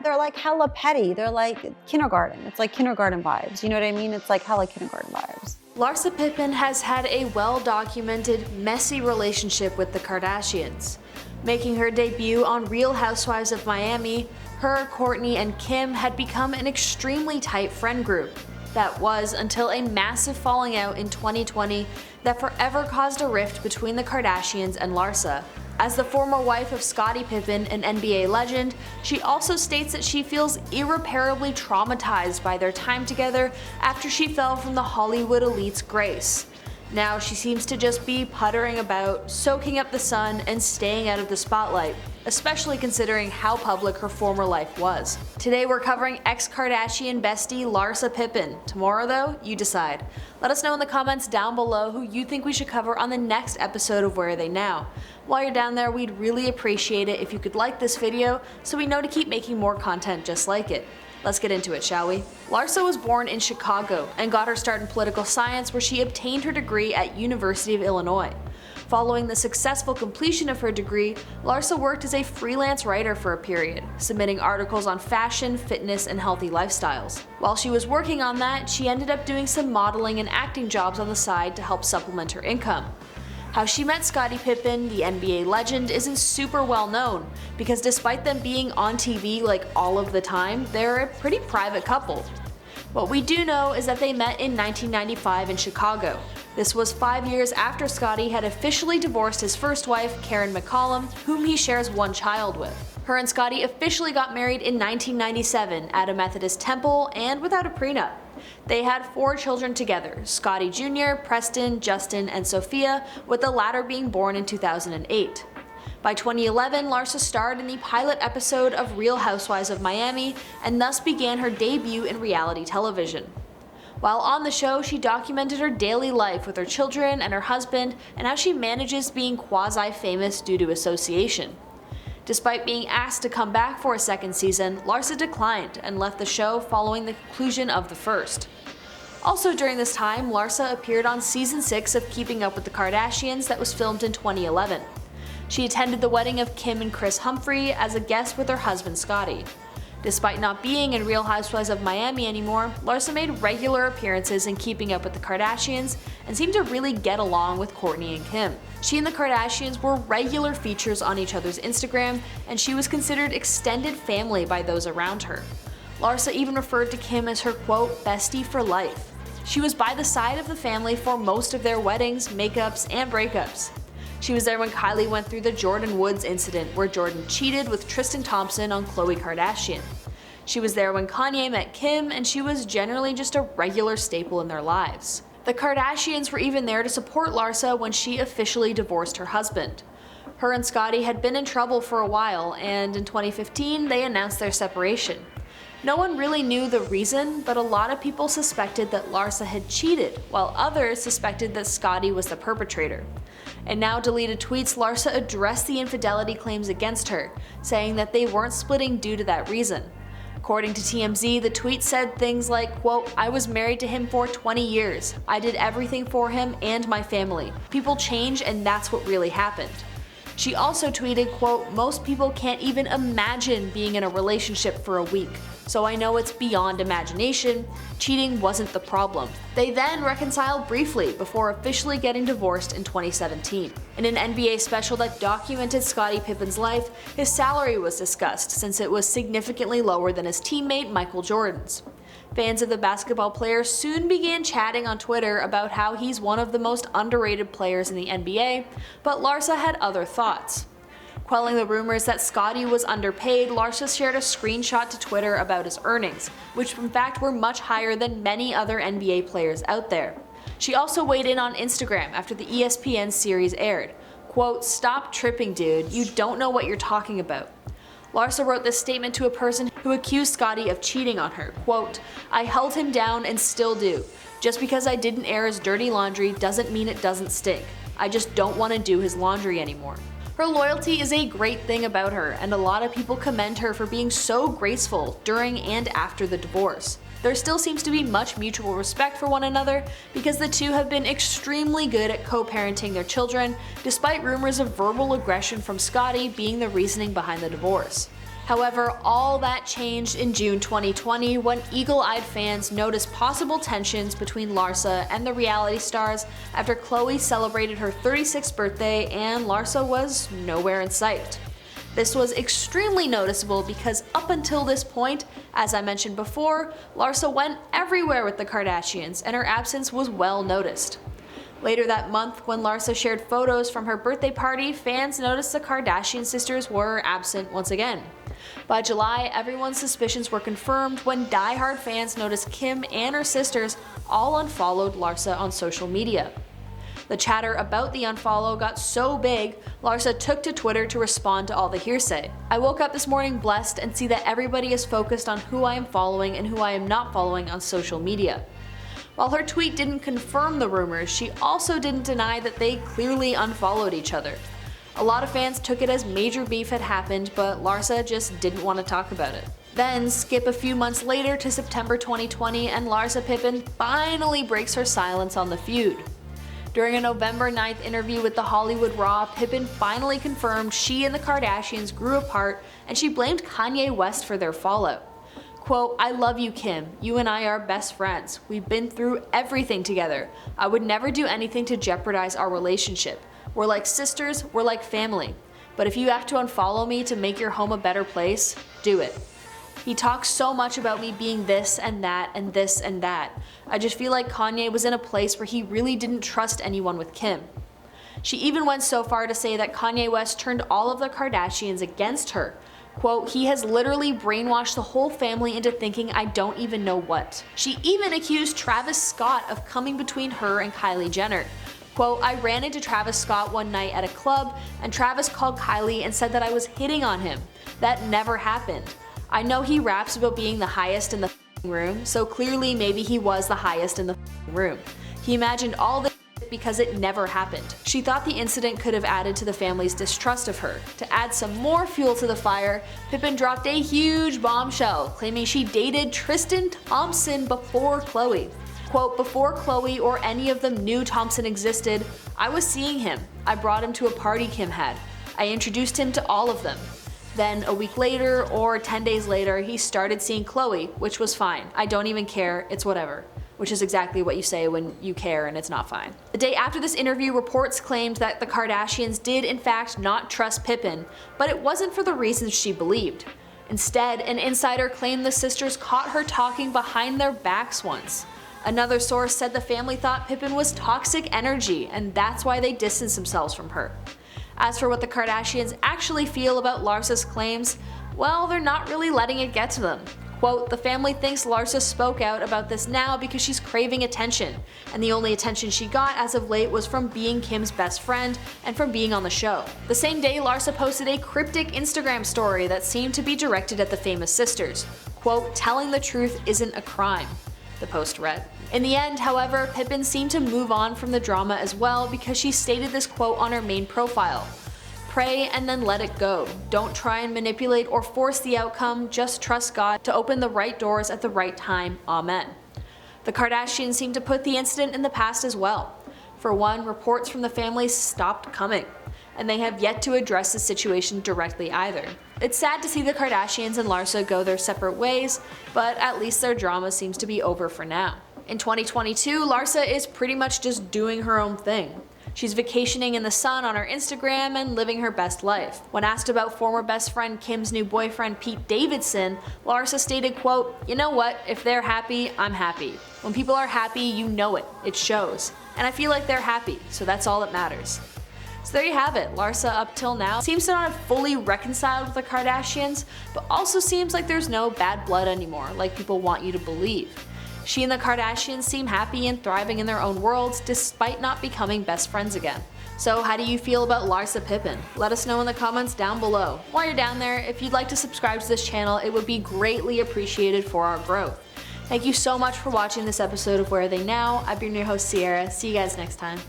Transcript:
they're like hella petty. They're like kindergarten. It's like kindergarten vibes. You know what I mean? It's like hella kindergarten vibes. Larsa Pippen has had a well-documented, messy relationship with the Kardashians. Making her debut on Real Housewives of Miami, her, Kourtney, and Kim had become an extremely tight friend group. That was until a massive falling out in 2020 that forever caused a rift between the Kardashians and Larsa. As the former wife of Scottie Pippen, an NBA legend, she also states that she feels irreparably traumatized by their time together after she fell from the Hollywood elite's grace. Now she seems to just be puttering about, soaking up the sun, and staying out of the spotlight, especially considering how public her former life was. Today we're covering ex-Kardashian bestie Larsa Pippen. Tomorrow though, you decide. Let us know in the comments down below who you think we should cover on the next episode of Where Are They Now. While you're down there, we'd really appreciate it if you could like this video so we know to keep making more content just like it. Let's get into it, shall we? Larsa was born in Chicago and got her start in political science where she obtained her degree at University of Illinois. Following the successful completion of her degree, Larsa worked as a freelance writer for a period, submitting articles on fashion, fitness, and healthy lifestyles. While she was working on that, she ended up doing some modeling and acting jobs on the side to help supplement her income. How she met Scottie Pippen, the NBA legend, isn't super well known, because despite them being on TV like all of the time, they're a pretty private couple. What we do know is that they met in 1995 in Chicago. This was 5 years after Scottie had officially divorced his first wife, Karen McCollum, whom he shares one child with. Her and Scottie officially got married in 1997 at a Methodist temple and without a prenup. They had 4 children together, Scottie Jr., Preston, Justin, and Sophia, with the latter being born in 2008. By 2011, Larsa starred in the pilot episode of Real Housewives of Miami and thus began her debut in reality television. While on the show, she documented her daily life with her children and her husband and how she manages being quasi-famous due to association. Despite being asked to come back for a second season, Larsa declined and left the show following the conclusion of the first. Also during this time, Larsa appeared on season 6 of Keeping Up with the Kardashians that was filmed in 2011. She attended the wedding of Kim and Kris Humphrey as a guest with her husband Scottie. Despite not being in Real Housewives of Miami anymore, Larsa made regular appearances in Keeping Up with the Kardashians and seemed to really get along with Kourtney and Kim. She and the Kardashians were regular features on each other's Instagram, and she was considered extended family by those around her. Larsa even referred to Kim as her quote, bestie for life. She was by the side of the family for most of their weddings, makeups, and breakups. She was there when Kylie went through the Jordyn Woods incident where Jordyn cheated with Tristan Thompson on Khloe Kardashian. She was there when Kanye met Kim, and she was generally just a regular staple in their lives. The Kardashians were even there to support Larsa when she officially divorced her husband. Her and Scottie had been in trouble for a while, and in 2015 they announced their separation. No one really knew the reason, but a lot of people suspected that Larsa had cheated, while others suspected that Scottie was the perpetrator. In now deleted tweets, Larsa addressed the infidelity claims against her, saying that they weren't splitting due to that reason. According to TMZ, the tweet said things like, quote, I was married to him for 20 years. I did everything for him and my family. People change and that's what really happened. She also tweeted, quote, most people can't even imagine being in a relationship for a week, so I know it's beyond imagination. Cheating wasn't the problem. They then reconciled briefly before officially getting divorced in 2017. In an NBA special that documented Scottie Pippen's life, his salary was discussed since it was significantly lower than his teammate Michael Jordan's. Fans of the basketball player soon began chatting on Twitter about how he's one of the most underrated players in the NBA, but Larsa had other thoughts. Quelling the rumors that Scottie was underpaid, Larsa shared a screenshot to Twitter about his earnings, which in fact were much higher than many other NBA players out there. She also weighed in on Instagram after the ESPN series aired. Quote, stop tripping, dude, you don't know what you're talking about. Larsa wrote this statement to a person who accused Scottie of cheating on her. Quote, I held him down and still do. Just because I didn't air his dirty laundry doesn't mean it doesn't stink. I just don't want to do his laundry anymore. Her loyalty is a great thing about her, and a lot of people commend her for being so graceful during and after the divorce. There still seems to be much mutual respect for one another because the two have been extremely good at co-parenting their children, despite rumors of verbal aggression from Scottie being the reasoning behind the divorce. However, all that changed in June 2020 when eagle-eyed fans noticed possible tensions between Larsa and the reality stars after Khloe celebrated her 36th birthday and Larsa was nowhere in sight. This was extremely noticeable because up until this point, as I mentioned before, Larsa went everywhere with the Kardashians and her absence was well noticed. Later that month, when Larsa shared photos from her birthday party, fans noticed the Kardashian sisters were absent once again. By July, everyone's suspicions were confirmed when die-hard fans noticed Kim and her sisters all unfollowed Larsa on social media. The chatter about the unfollow got so big, Larsa took to Twitter to respond to all the hearsay. "I woke up this morning blessed and see that everybody is focused on who I am following and who I am not following on social media." While her tweet didn't confirm the rumors, she also didn't deny that they clearly unfollowed each other. A lot of fans took it as major beef had happened, but Larsa just didn't want to talk about it. Then skip a few months later to September 2020 and Larsa Pippen finally breaks her silence on the feud. During a November 9th interview with The Hollywood Raw, Pippen finally confirmed she and the Kardashians grew apart and she blamed Kanye West for their fallout. Quote, "I love you, Kim. You and I are best friends. We've been through everything together. I would never do anything to jeopardize our relationship. We're like sisters, we're like family. But if you have to unfollow me to make your home a better place, do it." He talks so much about me being this and that and this and that. I just feel like Kanye was in a place where he really didn't trust anyone with Kim. She even went so far to say that Kanye West turned all of the Kardashians against her. Quote, "He has literally brainwashed the whole family into thinking I don't even know what." She even accused Travis Scott of coming between her and Kylie Jenner. Quote, "I ran into Travis Scott one night at a club and Travis called Kylie and said that I was hitting on him. That never happened. I know he raps about being the highest in the room, so clearly maybe he was the highest in the room. He imagined all this because it never happened." She thought the incident could have added to the family's distrust of her. To add some more fuel to the fire, Pippen dropped a huge bombshell, claiming she dated Tristan Thompson before Khloe. Quote, "Before Khloe or any of them knew Thompson existed, I was seeing him. I brought him to a party Kim had. I introduced him to all of them. Then a week later or 10 days later, he started seeing Khloe, which was fine. I don't even care, it's whatever." Which is exactly what you say when you care and it's not fine. The day after this interview, reports claimed that the Kardashians did in fact not trust Pippen, but it wasn't for the reasons she believed. Instead, an insider claimed the sisters caught her talking behind their backs once. Another source said the family thought Pippen was toxic energy and that's why they distanced themselves from her. As for what the Kardashians actually feel about Larsa's claims, well, they're not really letting it get to them. Quote, "The family thinks Larsa spoke out about this now because she's craving attention, and the only attention she got as of late was from being Kim's best friend and from being on the show." The same day, Larsa posted a cryptic Instagram story that seemed to be directed at the famous sisters. Quote, "Telling the truth isn't a crime," the post read. In the end, however, Pippen seemed to move on from the drama as well because she stated this quote on her main profile. "Pray and then let it go. Don't try and manipulate or force the outcome, just trust God to open the right doors at the right time. Amen." The Kardashians seem to put the incident in the past as well. For one, reports from the family stopped coming, and they have yet to address the situation directly either. It's sad to see the Kardashians and Larsa go their separate ways, but at least their drama seems to be over for now. In 2022, Larsa is pretty much just doing her own thing. She's vacationing in the sun on her Instagram and living her best life. When asked about former best friend Kim's new boyfriend Pete Davidson, Larsa stated, quote, "You know what, if they're happy, I'm happy. When people are happy, you know it, it shows. And I feel like they're happy, so that's all that matters." So there you have it. Larsa up till now seems to not have fully reconciled with the Kardashians, but also seems like there's no bad blood anymore, like people want you to believe. She and the Kardashians seem happy and thriving in their own worlds despite not becoming best friends again. So how do you feel about Larsa Pippen? Let us know in the comments down below. While you're down there, if you'd like to subscribe to this channel, it would be greatly appreciated for our growth. Thank you so much for watching this episode of Where Are They Now? I've been your host Sierra. See you guys next time.